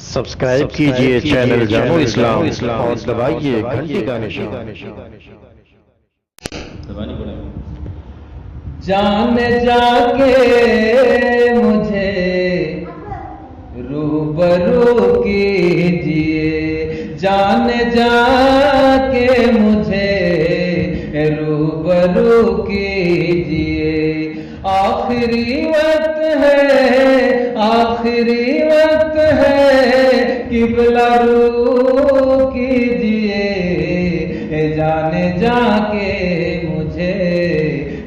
Subscribe کیجئے channel جانو اسلام اور دبائیے گھنٹی کا نشان۔ جان جا کے مجھے روبرو کیجئے، جان جا کے مجھے روبرو کیجئے، آخری وقت ہے، آخری وقت ہے، قبلہ رو کیجئے، جان جا کے مجھے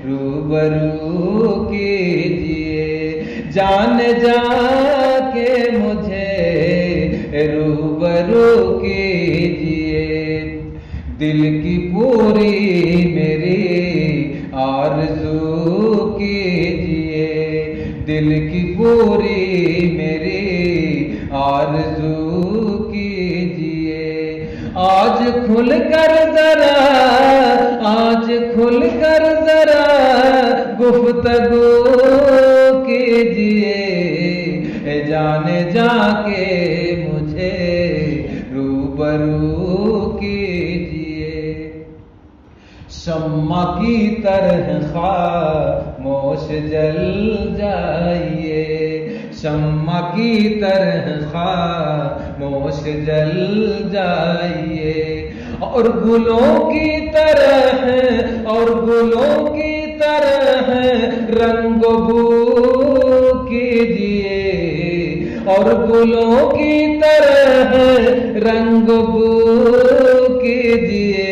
روبرو کیجئے، جان جا کے مجھے روبرو کیجئے، دل کی پوری میری آرزو کیجئے، دل کی پوری میری آرزو کیجئے، آج کھل کر ذرا، آج کھل کر ذرا گفتگو کیجئے، جان جا کے مجھے روبرو کیجئے، شمع کی طرح خاموش جل جائیے، شمع کی طرح خاموش جل جائیے، اور گلوں کی طرح، اور گلوں کی طرح رنگ و بو کیجئے، اور گلوں کی طرح رنگ و بو کیجئے،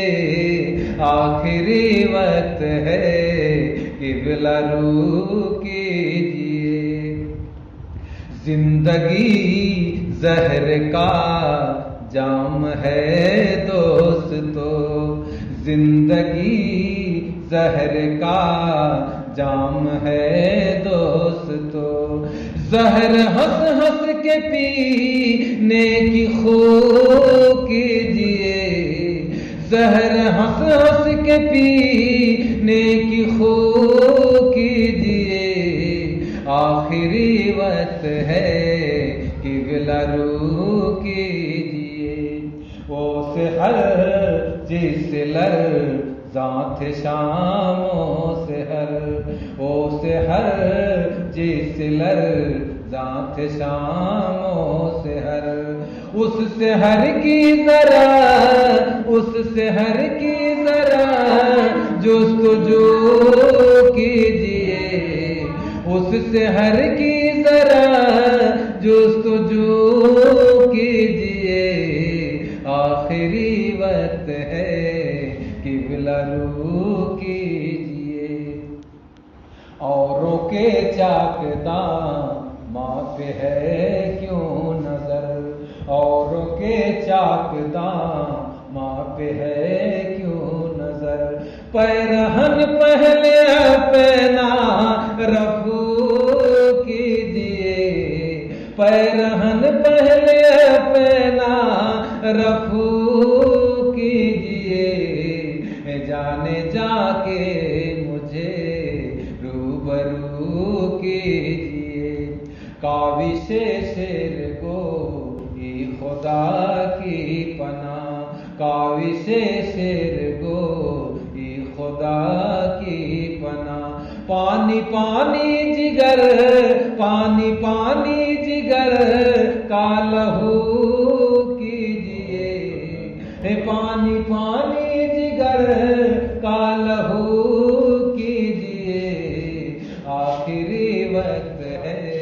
آخری وقت ہے قبلہ رو کیجئے، زندگی زہر کا جام ہے دوستو، زندگی زہر کا جام ہے دوستو، زہر ہنس ہنس کے پینے کی خو کیجئے، زہر ہنس ہنس کے پینے کی خو کیجئے، آخری وقت ہے قبلہ رو کیجئے، وہ سحر جس لرزاں تھے شام و سحر، وہ سحر جس لرزاں تھے شام و سحر، اس سحر کی ذرا، اس سحر کی ذرا جستجو کیجئے، اس سحر کی ذرا جستجو کیجئے، آخری وقت ہے قبلہ رو کیجئے، اوروں کے چاک داماں پہ ہے کیوں نظر، اوروں کے چاک داماں پہ ہے کیوں نظر، پیرہن پہلے اپنا رفو کیجئے، پیرہن پہلے اپنا رفو کیجئے، جان جا کے مجھے روبرو کیجئے، کاوش شیر گوئی خدا کی پناہ، کاوش شیر گوئی خدا کی پناہ، پانی پانی جگر، پانی پانی جگر کا لہو کیجئے، پانی پانی جگر کا لہو کیجئے، آخری وقت ہے